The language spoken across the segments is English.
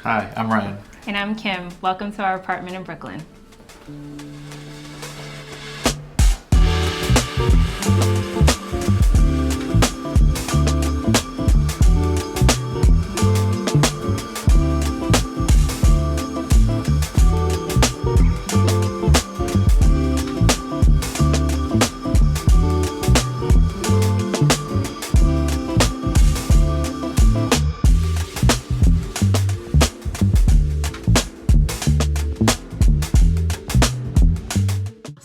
Hi, I'm Ryan. And I'm Kim. Welcome to our apartment in Brooklyn.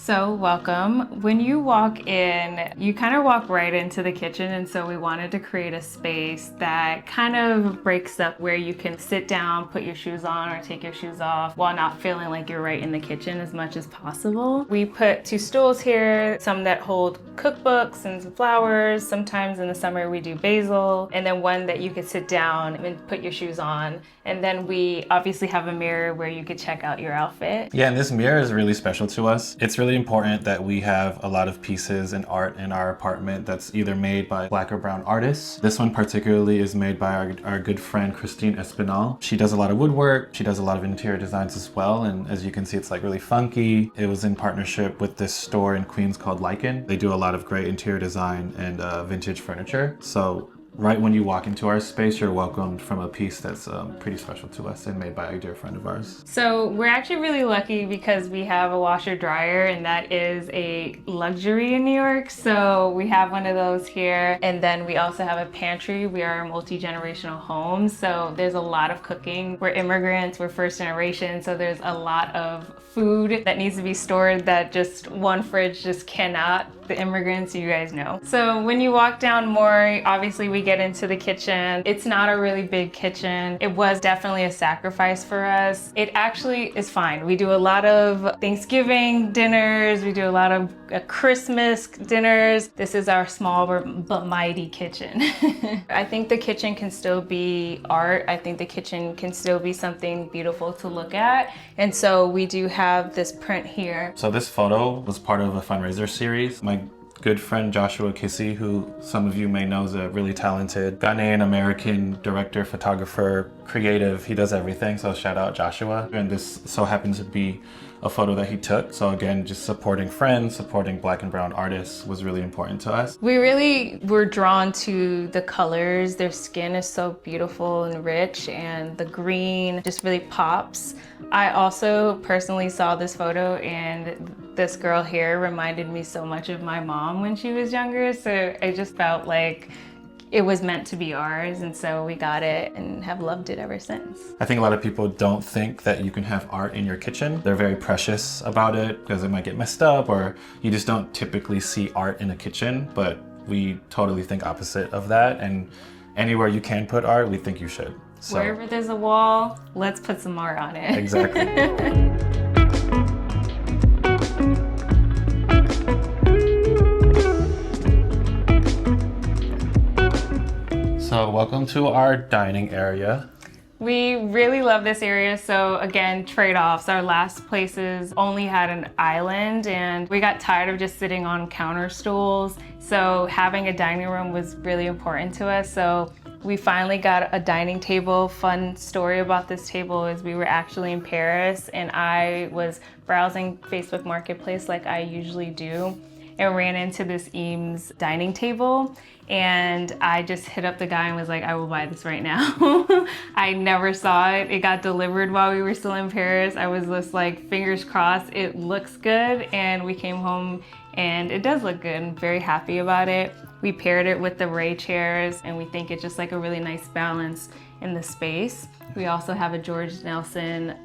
So welcome. When you walk in, you kind of walk right into the kitchen, and so we wanted to create a space that kind of breaks up where you can sit down, put your shoes on or take your shoes off while not feeling like you're right in the kitchen as much as possible. We put 2 stools here, some that hold cookbooks and some flowers. Sometimes in the summer we do basil, and then one that you could sit down and put your shoes on. And then we obviously have a mirror where you could check out your outfit. Yeah, and this mirror is really special to us. It's really important that we have a lot of pieces and art in our apartment that's either made by Black or brown artists. This one particularly is made by our good friend Christine Espinal. She does a lot of woodwork, she does a lot of interior designs as well, and as you can see, it's like really funky. It was in partnership with this store in Queens called Lichen. They do a lot of great interior design and vintage furniture. So right when you walk into our space, you're welcomed from a piece that's pretty special to us and made by a dear friend of ours. So we're actually really lucky because we have a washer dryer, and that is a luxury in New York. So we have one of those here. And then we also have a pantry. We are a multi-generational home. So there's a lot of cooking. We're immigrants, we're first generation. So there's a lot of food that needs to be stored that just one fridge just cannot. The immigrants, you guys know. So when you walk down more, obviously we get into the kitchen. It's not a really big kitchen. It was definitely a sacrifice for us. It actually is fine. We do a lot of Thanksgiving dinners. We do a lot of Christmas dinners. This is our small but mighty kitchen. I think the kitchen can still be art. I think the kitchen can still be something beautiful to look at. And so we do have this print here. So this photo was part of a fundraiser series. My good friend Joshua Kissy, who some of you may know is a really talented Ghanaian American director, photographer, creative. He does everything, so shout out Joshua. And this so happens to be a photo that he took. So again, just supporting friends, supporting Black and brown artists was really important to us. We really were drawn to the colors. Their skin is so beautiful and rich, and the green just really pops. I also personally saw this photo, and this girl here reminded me so much of my mom when she was younger. So I just felt like it was meant to be ours, and so we got it and have loved it ever since. I think a lot of people don't think that you can have art in your kitchen. They're very precious about it because it might get messed up, or you just don't typically see art in a kitchen, but we totally think opposite of that, and anywhere you can put art, we think you should. So, wherever there's a wall, let's put some art on it. Exactly. So welcome to our dining area. We really love this area. So again, trade-offs. Our last places only had an island, and we got tired of just sitting on counter stools. So having a dining room was really important to us. So we finally got a dining table. Fun story about this table is we were actually in Paris, and I was browsing Facebook Marketplace like I usually do, and ran into this Eames dining table. And I just hit up the guy and was like, I will buy this right now. I never saw it. It got delivered while we were still in Paris. I was just like, fingers crossed, it looks good. And we came home and it does look good. I'm very happy about it. We paired it with the Ray chairs, and we think it's just like a really nice balance in the space. We also have a George Nelson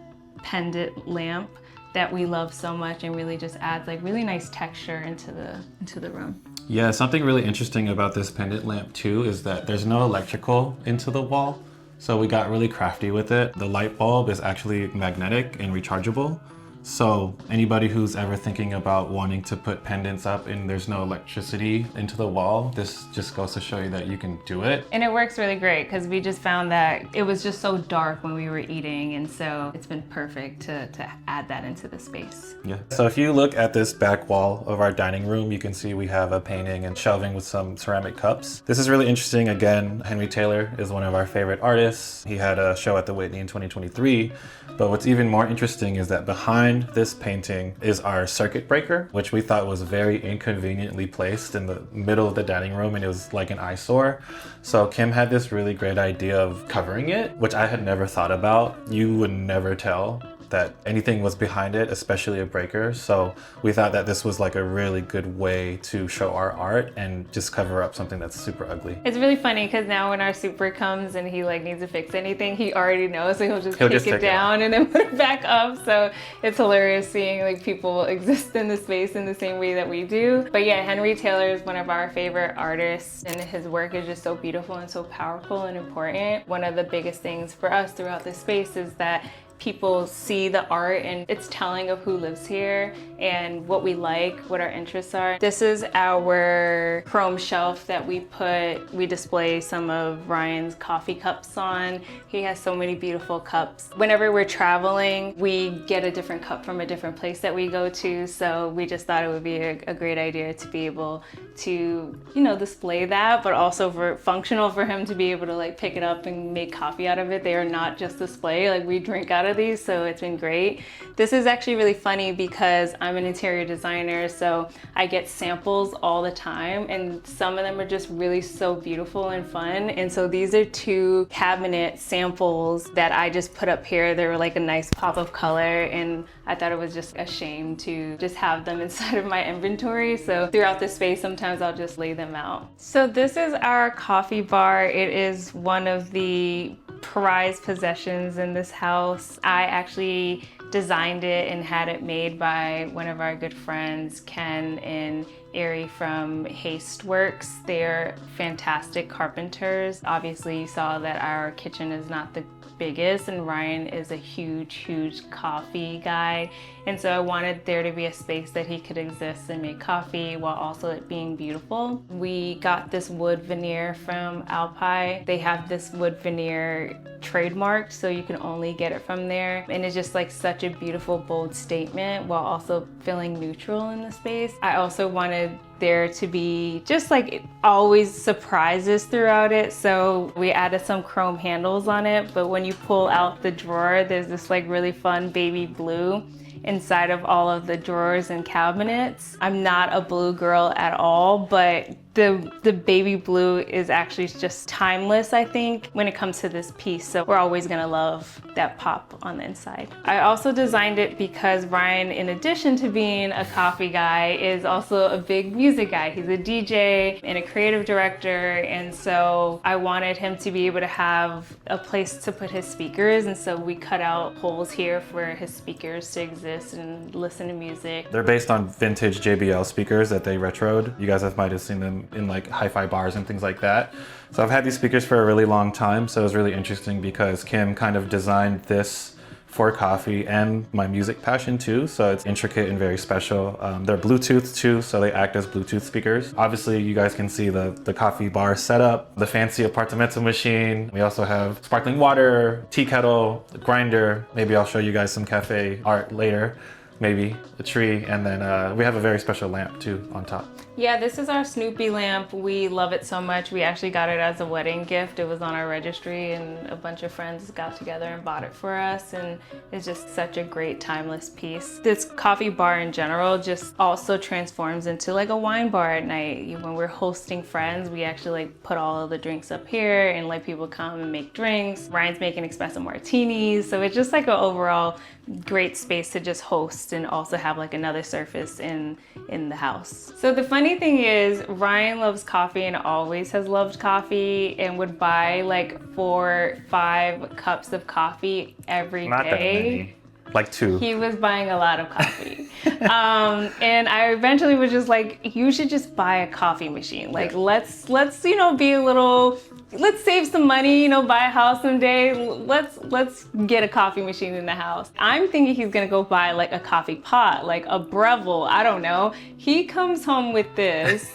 pendant lamp that we love so much, and really just adds like really nice texture into the room. Yeah, something really interesting about this pendant lamp too is that there's no electrical into the wall. So we got really crafty with it. The light bulb is actually magnetic and rechargeable. So anybody who's ever thinking about wanting to put pendants up and there's no electricity into the wall, this just goes to show you that you can do it. And it works really great because we just found that it was just so dark when we were eating, and so it's been perfect to add that into the space. Yeah. So if you look at this back wall of our dining room, you can see we have a painting and shelving with some ceramic cups. This is really interesting. Again, Henry Taylor is one of our favorite artists. He had a show at the Whitney in 2023. But what's even more interesting is that behind this painting is our circuit breaker, which we thought was very inconveniently placed in the middle of the dining room, and it was like an eyesore. So Kim had this really great idea of covering it, which I had never thought about. You would never tell that anything was behind it, especially a breaker. So we thought that this was like a really good way to show our art and just cover up something that's super ugly. It's really funny because now when our super comes and he like needs to fix anything, he already knows, so he'll just take it down and then put it back up. So it's hilarious seeing like people exist in the space in the same way that we do. But yeah, Henry Taylor is one of our favorite artists, and his work is just so beautiful and so powerful and important. One of the biggest things for us throughout this space is that people see the art and it's telling of who lives here and what we like, what our interests are. This is our chrome shelf that we display some of Ryan's coffee cups on. He has so many beautiful cups. Whenever we're traveling, we get a different cup from a different place that we go to, so we just thought it would be a great idea to be able to, you know, display that, but also functional for him to be able to like pick it up and make coffee out of it. They are not just display, like we drink out of these, so it's been great. This is actually really funny because I'm an interior designer, so I get samples all the time, and some of them are just really so beautiful and fun. And so these are two cabinet samples that I just put up here. They were like a nice pop of color, and I thought it was just a shame to just have them inside of my inventory. So throughout the space, sometimes I'll just lay them out. So this is our coffee bar. It is one of the prized possessions in this house. I actually designed it and had it made by one of our good friends, Ken and Ari from Haste Works. They're fantastic carpenters. Obviously you saw that our kitchen is not the biggest, and Ryan is a huge coffee guy, and so I wanted there to be a space that he could exist and make coffee while also it being beautiful. We got this wood veneer from Alpi. They have this wood veneer trademarked, so you can only get it from there, and it's just like such a beautiful bold statement while also feeling neutral in the space. I also wanted there to be just like always surprises throughout it, so we added some chrome handles on it, but when you pull out the drawer, there's this like really fun baby blue inside of all of the drawers and cabinets. I'm not a blue girl at all, but the baby blue is actually just timeless, I think, when it comes to this piece. So we're always gonna love that pop on the inside. I also designed it because Ryan, in addition to being a coffee guy, is also a big music guy. He's a DJ and a creative director, and so I wanted him to be able to have a place to put his speakers, and so we cut out holes here for his speakers to exist and listen to music. They're based on vintage JBL speakers that they retroed. You guys might have seen them in like hi-fi bars and things like that. So I've had these speakers for a really long time, so it was really interesting because Kim kind of designed this for coffee and my music passion too, so it's intricate and very special. They're Bluetooth too, so they act as Bluetooth speakers. Obviously you guys can see the coffee bar setup, the fancy apartamento machine. We also have sparkling water, tea kettle, grinder. Maybe I'll show you guys some cafe art later. Maybe a tree, and then we have a very special lamp too on top. Yeah, this is our Snoopy lamp. We love it so much. We actually got it as a wedding gift. It was on our registry, and a bunch of friends got together and bought it for us, and it's just such a great timeless piece. This coffee bar in general just also transforms into like a wine bar at night. When we're hosting friends, we actually like put all of the drinks up here and let people come and make drinks. Ryan's making espresso martinis, so it's just like an overall great space to just host and also have like another surface in the house. So the funny thing is, Ryan loves coffee and always has loved coffee and would buy like 4-5 cups of coffee every Not day. that many. Like 2. He was buying a lot of coffee. And I eventually was just like, you should just buy a coffee machine. Like, let's you know, be a little let's save some money, you know, buy a house someday. Let's get a coffee machine in the house. I'm thinking he's gonna go buy like a coffee pot, like a Breville, I don't know. He comes home with this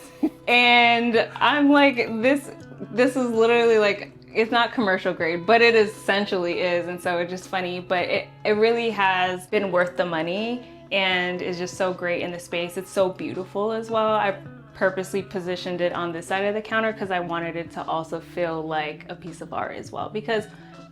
and I'm like, this is literally like, it's not commercial grade, but it essentially is. And so it's just funny, but it really has been worth the money and is just so great in the space. It's so beautiful as well. I purposely positioned it on this side of the counter because I wanted it to also feel like a piece of art as well, because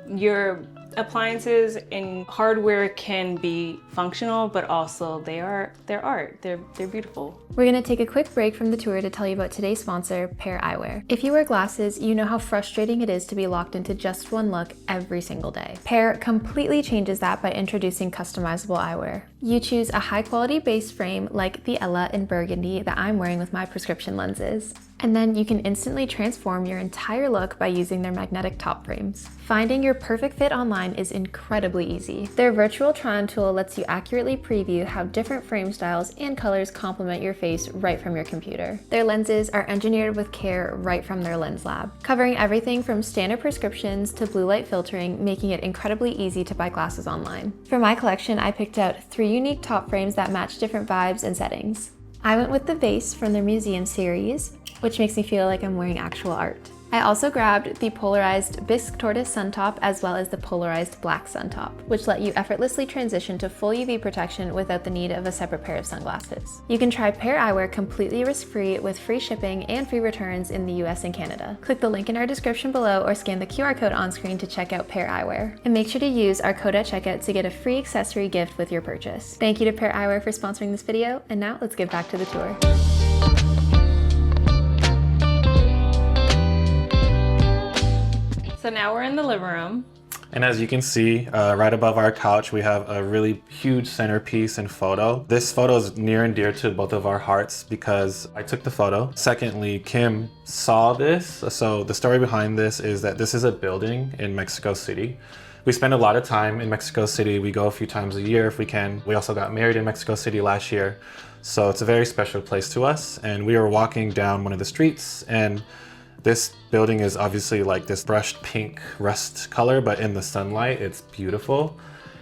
your appliances and hardware can be functional, but also they're art. They're beautiful. We're gonna take a quick break from the tour to tell you about today's sponsor, Pair Eyewear. If you wear glasses, you know how frustrating it is to be locked into just one look every single day. Pair completely changes that by introducing customizable eyewear. You choose a high quality base frame like the Ella in burgundy that I'm wearing with my prescription lenses. And then you can instantly transform your entire look by using their magnetic top frames. Finding your perfect fit online is incredibly easy. Their virtual try-on tool lets you accurately preview how different frame styles and colors complement your face right from your computer. Their lenses are engineered with care right from their lens lab, covering everything from standard prescriptions to blue light filtering, making it incredibly easy to buy glasses online. For my collection, I picked out 3 unique top frames that match different vibes and settings. I went with the vase from their museum series, which makes me feel like I'm wearing actual art. I also grabbed the polarized bisque tortoise sun top as well as the polarized black sun top, which let you effortlessly transition to full UV protection without the need of a separate pair of sunglasses. You can try Pair Eyewear completely risk-free with free shipping and free returns in the US and Canada. Click the link in our description below or scan the QR code on screen to check out Pair Eyewear. And make sure to use our code at checkout to get a free accessory gift with your purchase. Thank you to Pair Eyewear for sponsoring this video, and now let's get back to the tour. So now we're in the living room. And as you can see, right above our couch, we have a really huge centerpiece and photo. This photo is near and dear to both of our hearts because I took the photo. Secondly, Kim saw this. So the story behind this is that this is a building in Mexico City. We spend a lot of time in Mexico City. We go a few times a year if we can. We also got married in Mexico City last year. So it's a very special place to us. And we were walking down one of the streets, and this building is obviously like this brushed pink rust color, but in the sunlight, it's beautiful.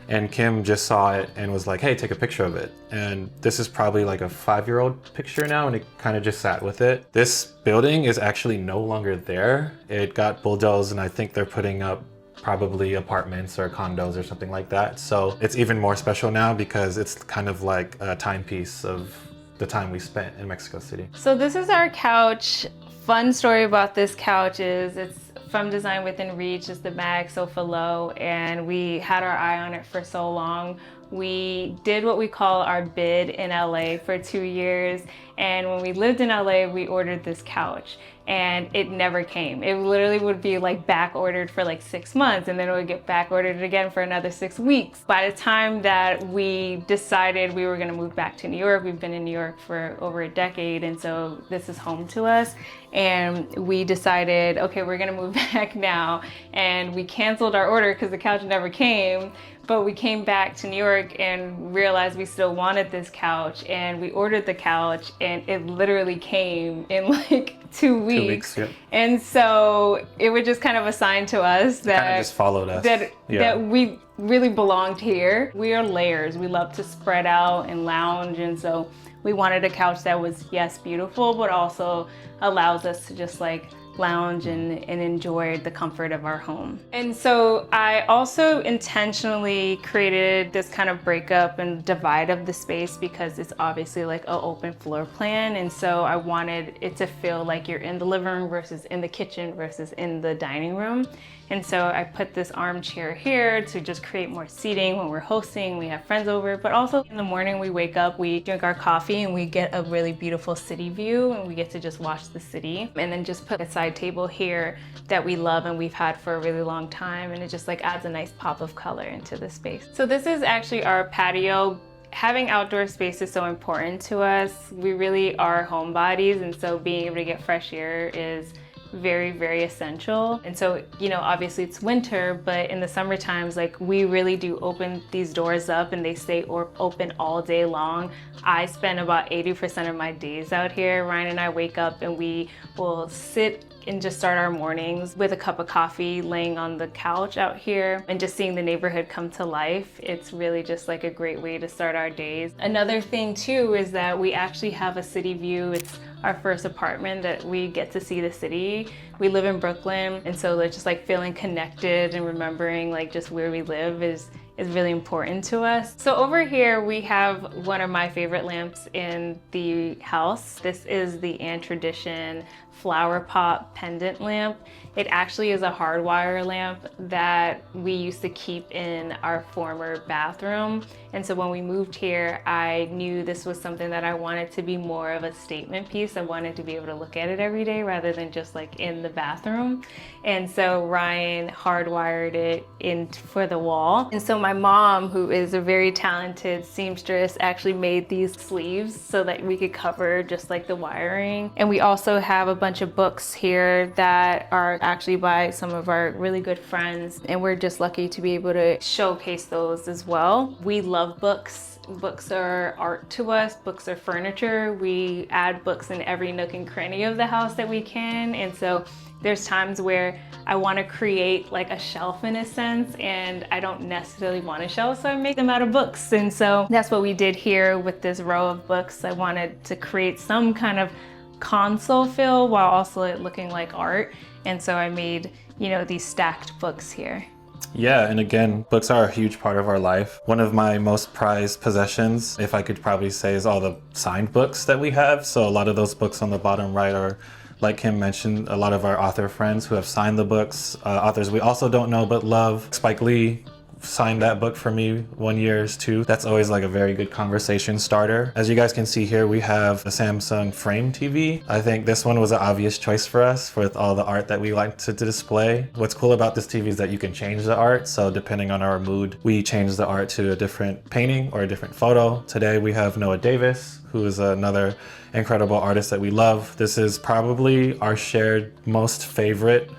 And Kim just saw it and was like, hey, take a picture of it. And this is probably like a 5-year-old picture now, and it kind of just sat with it. This building is actually no longer there. It got bulldozed, and I think they're putting up probably apartments or condos or something like that. So it's even more special now because it's kind of like a timepiece of the time we spent in Mexico City. So this is our couch. Fun story about this couch is it's from Design Within Reach. It's the Mag Sofa Low, and we had our eye on it for so long. We did what we call our bid in LA for 2 years, and when we lived in LA, we ordered this couch and it never came. It literally would be like back ordered for like 6 months, and then it would get back ordered again for another 6 weeks. By the time that we decided we were gonna move back to New York, we've been in New York for over a decade, and so this is home to us. And we decided, okay, we're gonna move back now. And we canceled our order because the couch never came. But we came back to New York and realized we still wanted this couch, and we ordered the couch, and it literally came in like 2 weeks. 2 weeks, yeah. And so it was just kind of a sign to us that kind of just followed us. That we really belonged here. We are layers. We love to spread out and lounge, and so we wanted a couch that was, yes, beautiful, but also allows us to just like lounge and enjoy the comfort of our home. And so I also intentionally created this kind of breakup and divide of the space because it's obviously like an open floor plan. And so I wanted it to feel like you're in the living room versus in the kitchen versus in the dining room. And so I put this armchair here to just create more seating when we're hosting, we have friends over, but also in the morning we wake up, we drink our coffee, and we get a really beautiful city view, and we get to just watch the city. And then just put a side table here that we love and we've had for a really long time, and it just like adds a nice pop of color into the space. So this is actually our patio. Having outdoor space is so important to us. We really are homebodies, and so being able to get fresh air is very, very essential. And so, you know, obviously it's winter, but in the summer times, like we really do open these doors up and they stay open all day long. I spend about 80% of my days out here. Ryan and I wake up and we will sit and just start our mornings with a cup of coffee laying on the couch out here and just seeing the neighborhood come to life. It's really just like a great way to start our days. Another thing too is that we actually have a city view. It's our first apartment that we get to see the city. We live in Brooklyn, and so just like feeling connected and remembering like just where we live is really important to us. So over here we have one of my favorite lamps in the house. This is the Tradition flower pot pendant lamp. It actually is a hardwire lamp that we used to keep in our former bathroom. And so when we moved here, I knew this was something that I wanted to be more of a statement piece. I wanted to be able to look at it every day rather than just like in the bathroom. And so Ryan hardwired it in for the wall. And so my mom, who is a very talented seamstress, actually made these sleeves so that we could cover just like the wiring. And we also have a bunch of books here that are actually by some of our really good friends, and we're just lucky to be able to showcase those as well. We love books. Books are art to us. Books are furniture. We add books in every nook and cranny of the house that we can, and so there's times where I want to create like a shelf in a sense, and I don't necessarily want a shelf, so I make them out of books. And so that's what we did here with this row of books. I wanted to create some kind of console feel while also it looking like art. And so I made, you know, these stacked books here. Yeah, and again, books are a huge part of our life. One of my most prized possessions, if I could probably say, is all the signed books that we have. So a lot of those books on the bottom right are, like Kim mentioned, a lot of our author friends who have signed the books. Authors we also don't know but love. Spike Lee signed that book for me one year too. That's always like a very good conversation starter. As you guys can see here, we have a Samsung frame TV. I think this one was an obvious choice for us with all the art that we like to display. What's cool about this TV is that you can change the art. So depending on our mood, we change the art to a different painting or a different photo. Today we have Noah Davis, who is another incredible artist that we love. This is probably our shared most favorite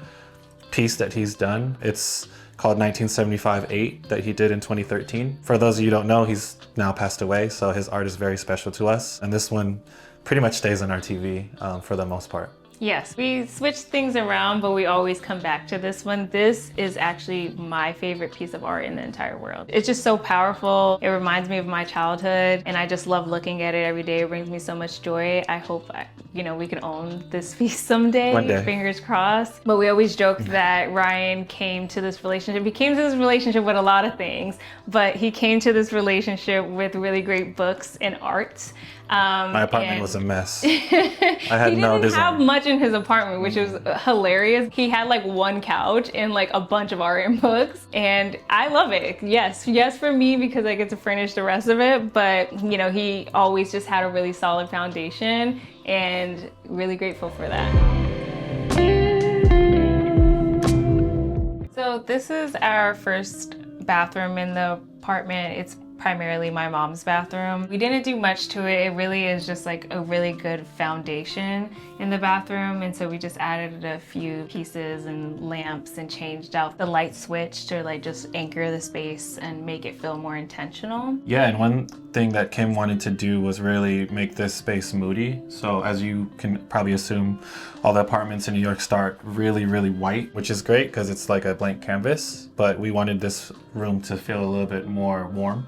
piece that he's done. It's called 1975-8 that he did in 2013. For those of you who don't know, he's now passed away, so his art is very special to us. And this one pretty much stays on our TV for the most part. Yes, we switch things around, but we always come back to this one. This is actually my favorite piece of art in the entire world. It's just so powerful. It reminds me of my childhood, and I just love looking at it every day. It brings me so much joy. I hope, we can own this piece someday. One day. Fingers crossed. But we always joke that Ryan came to this relationship. He came to this relationship with a lot of things, but he came to this relationship with really great books and art. My apartment was a mess. I had no design. He didn't have much in his apartment, which was hilarious. He had like one couch and like a bunch of art and books, and I love it. Yes for me because I get to furnish the rest of it, but he always just had a really solid foundation, and really grateful for that. So this is our first bathroom in the apartment. It's primarily my mom's bathroom. We didn't do much to it. It really is just like a really good foundation in the bathroom, and so we just added a few pieces and lamps and changed out the light switch to like just anchor the space and make it feel more intentional. Yeah, and one thing that Kim wanted to do was really make this space moody. So as you can probably assume, all the apartments in New York start really, really white, which is great because it's like a blank canvas, but we wanted this room to feel a little bit more warm.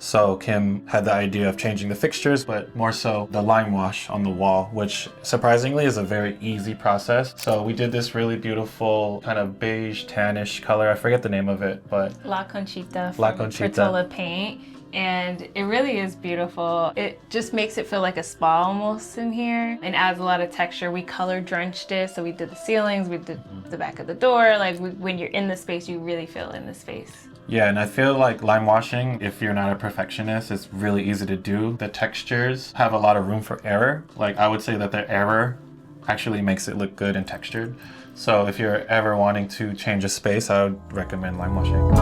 So Kim had the idea of changing the fixtures, but more so the lime wash on the wall, which surprisingly is a very easy process. So we did this really beautiful kind of beige tannish color. I forget the name of it, but La Conchita La from Conchita. Fertola paint. And it really is beautiful. It just makes it feel like a spa almost in here and adds a lot of texture. We color drenched it, so we did the ceilings, we did the back of the door. Like when you're in the space, you really feel in the space. Yeah, and I feel like lime washing, if you're not a perfectionist, it's really easy to do. The textures have a lot of room for error. Like I would say that the error actually makes it look good and textured. So if you're ever wanting to change a space, I would recommend lime washing.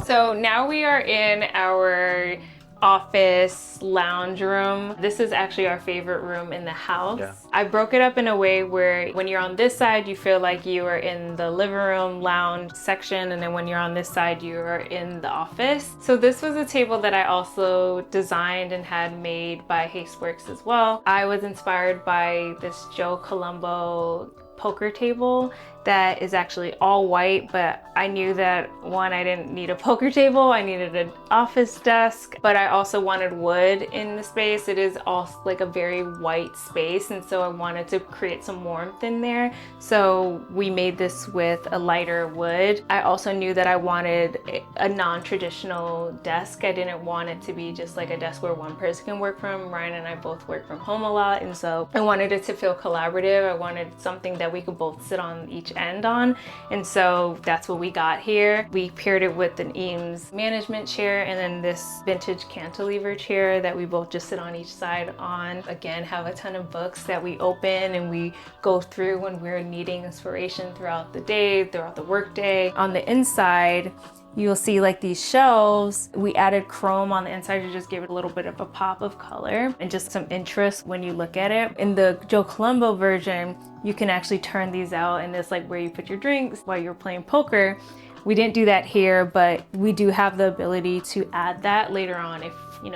So now we are in our office lounge room. This is actually our favorite room in the house. Yeah. I broke it up in a way where when you're on this side, you feel like you are in the living room lounge section, and then when you're on this side, you are in the office. So this was a table that I also designed and had made by Hasteworks as well. I was inspired by this Joe Colombo poker table that is actually all white, but I knew that one, I didn't need a poker table, I needed an office desk, but I also wanted wood in the space. It is also like a very white space, and so I wanted to create some warmth in there. So we made this with a lighter wood. I also knew that I wanted a non-traditional desk. I didn't want it to be just like a desk where one person can work from. Ryan and I both work from home a lot, and so I wanted it to feel collaborative. I wanted something that we could both sit on each end on, and so that's what we got here. We paired it with an Eames management chair and then this vintage cantilever chair that we both just sit on each side on. Again, have a ton of books that we open and we go through when we're needing inspiration throughout the day, throughout the workday. On the inside, you'll see like these shelves. We added chrome on the inside to just give it a little bit of a pop of color and just some interest when you look at it. In the Joe Colombo version, you can actually turn these out and it's like where you put your drinks while you're playing poker. We didn't do that here, but we do have the ability to add that later on if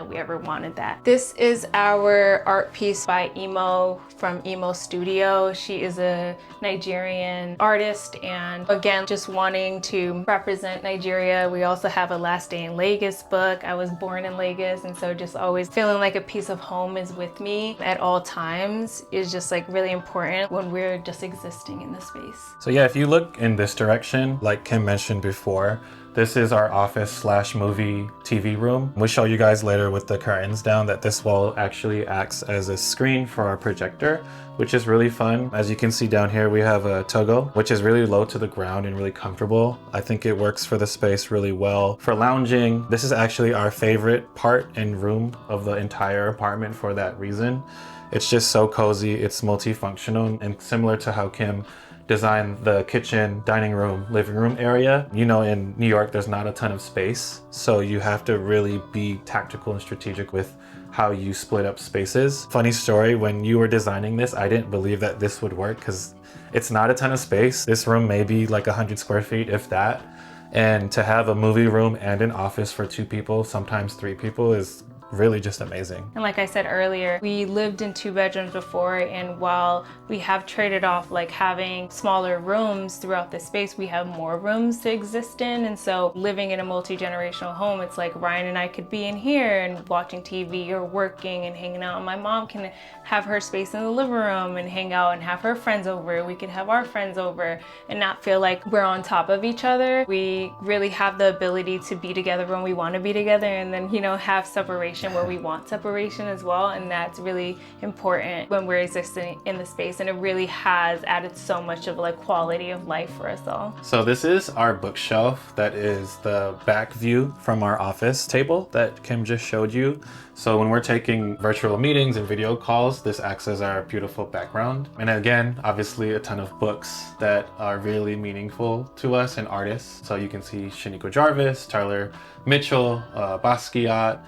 we ever wanted that. This is our art piece by Emo from YHG Studio. She is a Nigerian artist, and again, just wanting to represent Nigeria. We also have a Last Day in Lagos book. I was born in Lagos, and so just always feeling like a piece of home is with me at all times is just like really important when we're just existing in the space. So yeah, if you look in this direction, like Kim mentioned before, this is our office/movie TV room. We'll show you guys later with the curtains down that this wall actually acts as a screen for our projector, which is really fun. As you can see down here, we have a togo, which is really low to the ground and really comfortable. I think it works for the space really well. For lounging, this is actually our favorite part and room of the entire apartment for that reason. It's just so cozy, it's multifunctional, and similar to how Kim designed the kitchen, dining room, living room area. In New York, there's not a ton of space, so you have to really be tactical and strategic with how you split up spaces. Funny story, when you were designing this, I didn't believe that this would work because it's not a ton of space. This room may be like 100 square feet, if that. And to have a movie room and an office for 2 people, sometimes 3 people, is really just amazing. And like I said earlier, we lived in 2 bedrooms before, and while we have traded off like having smaller rooms throughout the space, we have more rooms to exist in. And so living in a multi-generational home, it's like Ryan and I could be in here and watching TV or working and hanging out, and my mom can have her space in the living room and hang out and have her friends over. We can have our friends over and not feel like we're on top of each other. We really have the ability to be together when we want to be together, and then have separation where we want separation as well, and that's really important when we're existing in the space, and it really has added so much of like quality of life for us all. So this is our bookshelf. That is the back view from our office table that Kim just showed you. So when we're taking virtual meetings and video calls, this acts as our beautiful background. And again, obviously a ton of books that are really meaningful to us and artists. So you can see Shaniqua Jarvis, Tyler Mitchell, Basquiat,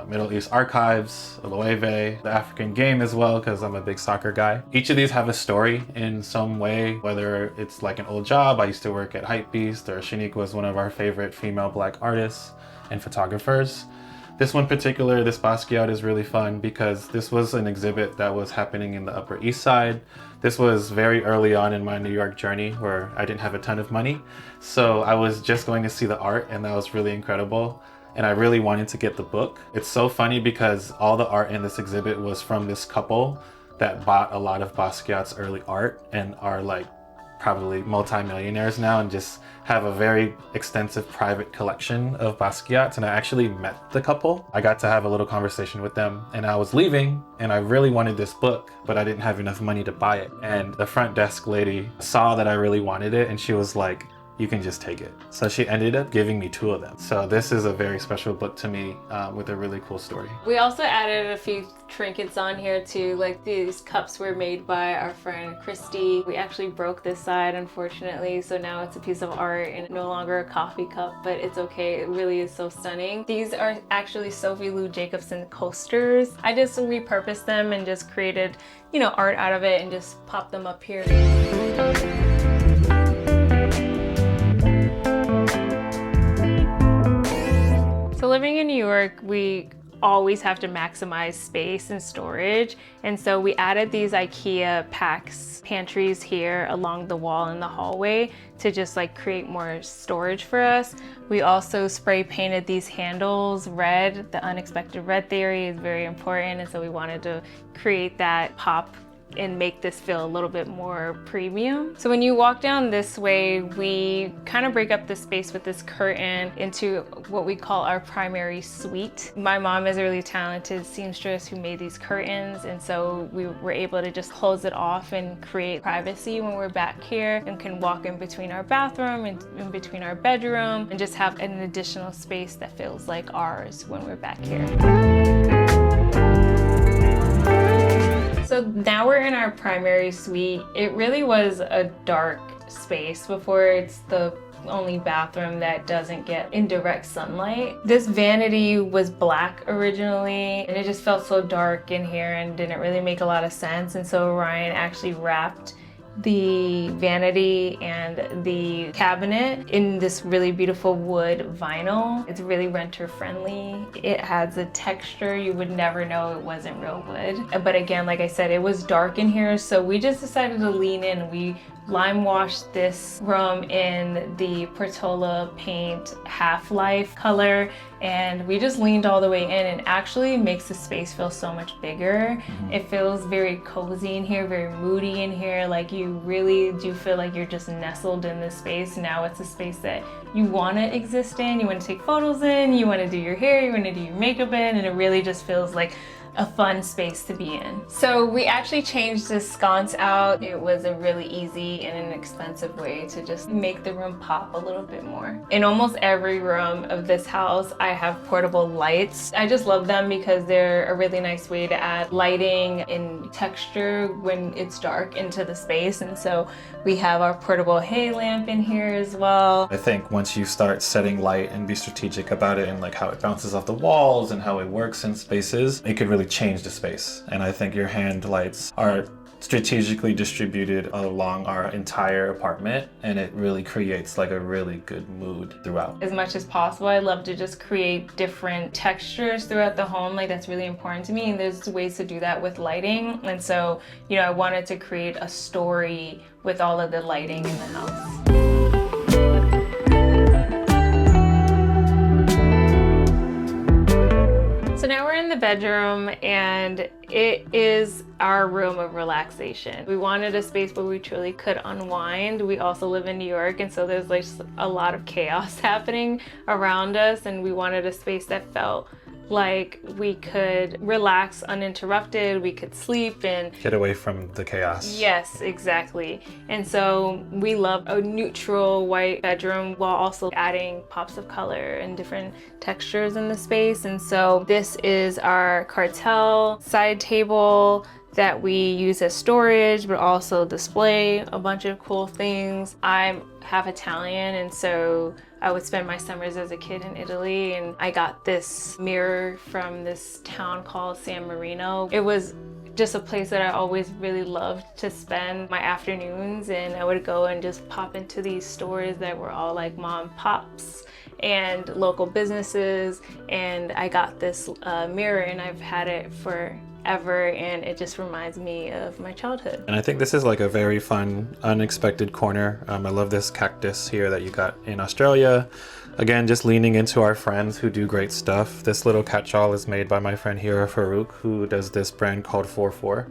Middle East Archives, Loewe, the African Game as well, because I'm a big soccer guy. Each of these have a story in some way, whether it's like an old job. I used to work at Hypebeast, or Shaniqua was one of our favorite female Black artists and photographers. This one particular, this Basquiat, is really fun because this was an exhibit that was happening in the Upper East Side. This was very early on in my New York journey where I didn't have a ton of money. So I was just going to see the art, and that was really incredible. And I really wanted to get the book. It's so funny because all the art in this exhibit was from this couple that bought a lot of Basquiat's early art and are like probably multi-millionaires now and just have a very extensive private collection of Basquiat's. And I actually met the couple. I got to have a little conversation with them, and I was leaving and I really wanted this book, but I didn't have enough money to buy it. And the front desk lady saw that I really wanted it, and she was like, you can just take it. So she ended up giving me 2 of them. So this is a very special book to me with a really cool story. We also added a few trinkets on here too, like these cups were made by our friend Christy. We actually broke this side, unfortunately, so now it's a piece of art and no longer a coffee cup, but it's okay. It really is so stunning. These are actually Sophie Lou Jacobson coasters. I just repurposed them and just created, you know, art out of it and just popped them up here. So living in New York, we always have to maximize space and storage, and so we added these IKEA Pax pantries here along the wall in the hallway to just like create more storage for us. We also spray painted these handles red. The unexpected red theory is very important, and so we wanted to create that pop and make this feel a little bit more premium. So when you walk down this way, we kind of break up the space with this curtain into what we call our primary suite. My mom is a really talented seamstress who made these curtains, and so we were able to just close it off and create privacy when we're back here, and can walk in between our bathroom and in between our bedroom and just have an additional space that feels like ours when we're back here. So now we're in our primary suite. It really was a dark space before. It's the only bathroom that doesn't get indirect sunlight. This vanity was black originally, and it just felt so dark in here and didn't really make a lot of sense. And so Ryan actually wrapped the vanity and the cabinet in this really beautiful wood vinyl. It's really renter-friendly. It has a texture you would never know it wasn't real wood. But again, like I said, it was dark in here, so we just decided to lean in. We lime washed this room in the Pertola paint Half-Life color, and we just leaned all the way in, and actually makes the space feel so much bigger. It feels very cozy in here, very moody in here. Like you really do feel like you're just nestled in this space. Now it's a space that you want to exist in, you want to take photos in, you want to do your hair, you want to do your makeup in, and it really just feels like a fun space to be in. So we actually changed this sconce out. It was a really easy and inexpensive way to just make the room pop a little bit more. In almost every room of this house, I have portable lights. I just love them because they're a really nice way to add lighting and texture when it's dark into the space. And so we have our portable hay lamp in here as well. I think once you start setting light and be strategic about it and like how it bounces off the walls and how it works in spaces, it could really change the space. And I think your hand lights are strategically distributed along our entire apartment, and it really creates like a really good mood throughout. As much as possible, I love to just create different textures throughout the home. Like that's really important to me, and there's ways to do that with lighting. And so, you know, I wanted to create a story with all of the lighting in the house. So now we're in the bedroom, and it is our room of relaxation. We wanted a space where we truly could unwind. We also live in New York, and so there's like a lot of chaos happening around us, and we wanted a space that felt like we could relax uninterrupted, we could sleep and get away from the chaos. Yes, exactly. And so we love a neutral white bedroom while also adding pops of color and different textures in the space. And so this is our cartel side table that we use as storage, but also display a bunch of cool things. I'm half Italian, and so I would spend my summers as a kid in Italy, and I got this mirror from this town called San Marino. It was just a place that I always really loved to spend my afternoons, and I would go and just pop into these stores that were all like mom and pops and local businesses, and I got this mirror, and I've had it for ever, and it just reminds me of my childhood. And I think this is like a very fun, unexpected corner. I love this cactus here that you got in Australia. Again, just leaning into our friends who do great stuff. This little catch-all is made by my friend Hira Farouk, who does this brand called 44.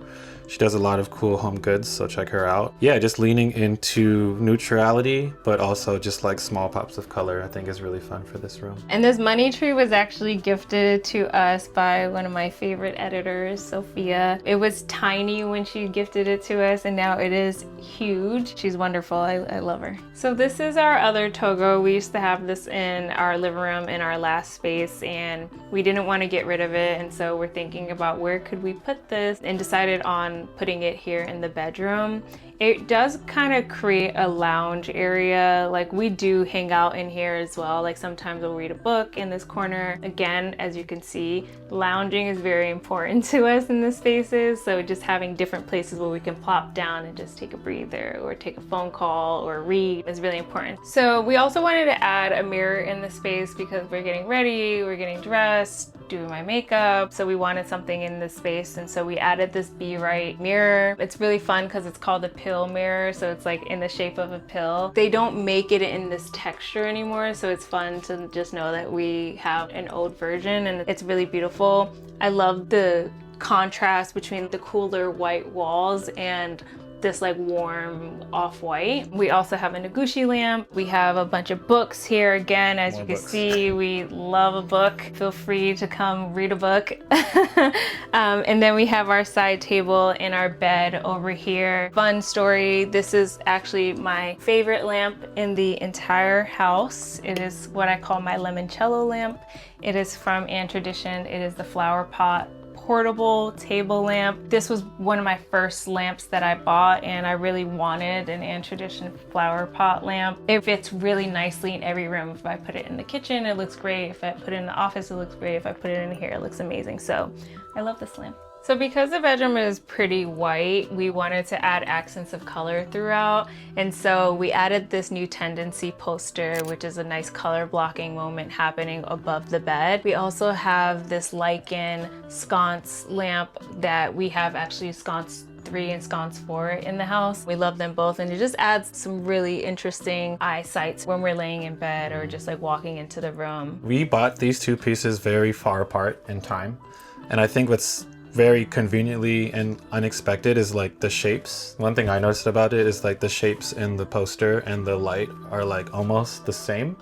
She does a lot of cool home goods, so check her out. Yeah, just leaning into neutrality, but also just like small pops of color, I think is really fun for this room. And this money tree was actually gifted to us by one of my favorite editors, Sophia. It was tiny when she gifted it to us, and now it is huge. She's wonderful. I love her. So this is our other Togo. We used to have this in our living room in our last space, and we didn't want to get rid of it, and so we're thinking about where could we put this, and decided on putting it here in the bedroom. It does kind of create a lounge area. Like, we do hang out in here as well. Like, sometimes we'll read a book in this corner. Again, as you can see, lounging is very important to us in the spaces. So just having different places where we can plop down and just take a breather or take a phone call or read is really important. So we also wanted to add a mirror in the space because we're getting ready, we're getting dressed, doing my makeup. So we wanted something in this space. And so we added this Be Right mirror. It's really fun because it's called a pill mirror. So it's like in the shape of a pill. They don't make it in this texture anymore. So it's fun to just know that we have an old version, and it's really beautiful. I love the contrast between the cooler white walls and this like warm off-white. We also have a Noguchi lamp. We have a bunch of books here. Again, as you can see, we love a book. Feel free to come read a book. And then we have our side table and our bed over here. Fun story. This is actually my favorite lamp in the entire house. It is what I call my limoncello lamp. It is from Ann Tradition. It is the flower pot portable table lamp. This was one of my first lamps that I bought, and I really wanted an Ann Tradition flower pot lamp. It fits really nicely in every room. If I put it in the kitchen, it looks great. If I put it in the office, it looks great. If I put it in here, it looks amazing. So I love this lamp. So because the bedroom is pretty white, we wanted to add accents of color throughout. And so we added this new Tendency poster, which is a nice color blocking moment happening above the bed. We also have this lichen sconce lamp that we have actually sconce 3 and sconce 4 in the house. We love them both, and it just adds some really interesting eyesight when we're laying in bed or just like walking into the room. We bought these two pieces very far apart in time, and I think what's very conveniently and unexpected is like the shapes. One thing I noticed about it is like the shapes in the poster and the light are like almost the same.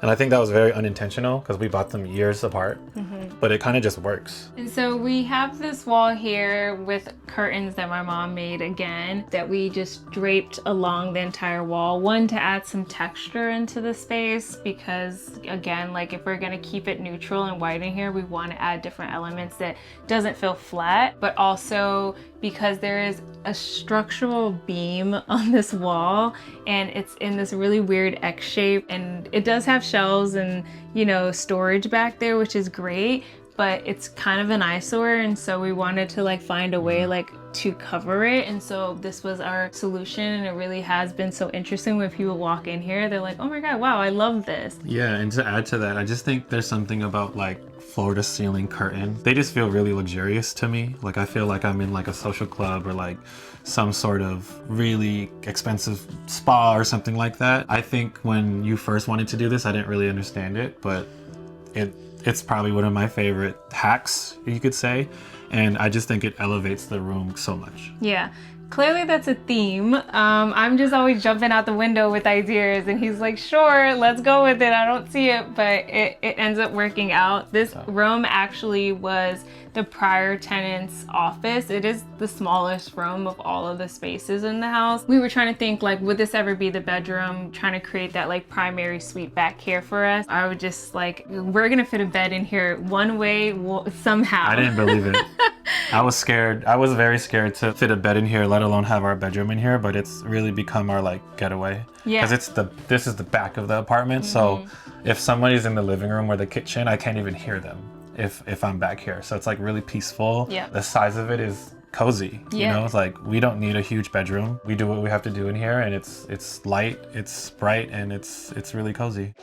And I think that was very unintentional because we bought them years apart, but it kind of just works. And so we have this wall here with curtains that my mom made again, that we just draped along the entire wall. One, to add some texture into the space, because again, like if we're gonna keep it neutral and white in here, we want to add different elements that doesn't feel flat, but also because there is a structural beam on this wall, and it's in this really weird X shape, and it does have shelves and, you know, storage back there, which is great, but it's kind of an eyesore, and so we wanted to like find a way like to cover it. And so this was our solution, and it really has been so interesting when people walk in here, they're like, oh my god, wow, I love this. Yeah, and to add to that, I just think there's something about like floor to ceiling curtain. They just feel really luxurious to me. Like I feel like I'm in like a social club or like some sort of really expensive spa or something like that. I think when you first wanted to do this, I didn't really understand it, but it's probably one of my favorite hacks, you could say. And I just think it elevates the room so much. Yeah. Clearly that's a theme. I'm just always jumping out the window with ideas, and he's like, sure, let's go with it. I don't see it, but it ends up working out. This room actually was the prior tenant's office. It is the smallest room of all of the spaces in the house. We were trying to think like, would this ever be the bedroom? Trying to create that like primary suite back here for us. I would just like, we're gonna fit a bed in here one way somehow. I didn't believe it. I was scared. I was very scared to fit a bed in here, let alone have our bedroom in here, but it's really become our like getaway. Yeah. Because this is the back of the apartment, so if somebody's in the living room or the kitchen, I can't even hear them if I'm back here. So it's like really peaceful. Yeah. The size of it is cozy. You know, it's like we don't need a huge bedroom. We do what we have to do in here, and it's light, it's bright, and it's really cozy.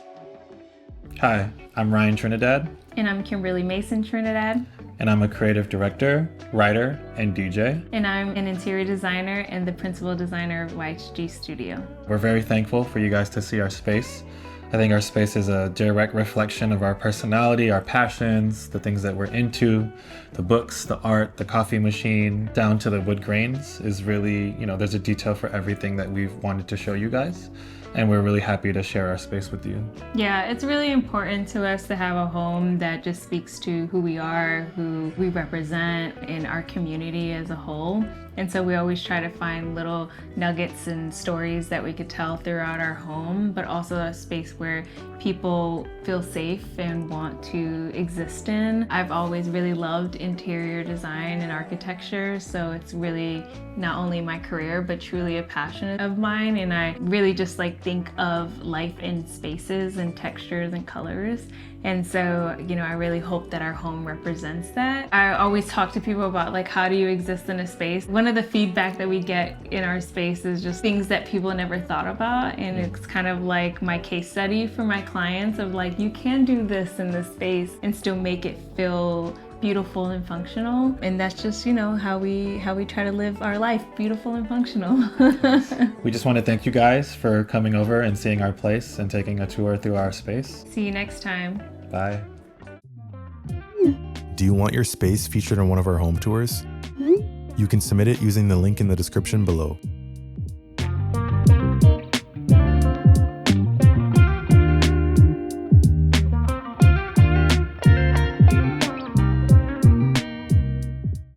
Hi, I'm Ryan Trinidad. And I'm Kimberly Mason Trinidad. And I'm a creative director, writer, and DJ. And I'm an interior designer and the principal designer of YHG Studio. We're very thankful for you guys to see our space. I think our space is a direct reflection of our personality, our passions, the things that we're into, the books, the art, the coffee machine, down to the wood grains is really, there's a detail for everything that we've wanted to show you guys. And we're really happy to share our space with you. Yeah, it's really important to us to have a home that just speaks to who we are, who we represent in our community as a whole. And so we always try to find little nuggets and stories that we could tell throughout our home, but also a space where people feel safe and want to exist in. I've always really loved interior design and architecture, so it's really not only my career, but truly a passion of mine. And I really just think of life in spaces and textures and colors. And so, I really hope that our home represents that. I always talk to people about how do you exist in a space? One of the feedback that we get in our space is just things that people never thought about. And it's kind of like my case study for my clients of you can do this in this space and still make it feel beautiful and functional. And that's just, how we try to live our life, beautiful and functional. We just want to thank you guys for coming over and seeing our place and taking a tour through our space. See you next time. Bye. Do you want your space featured on one of our home tours? You can submit it using the link in the description below.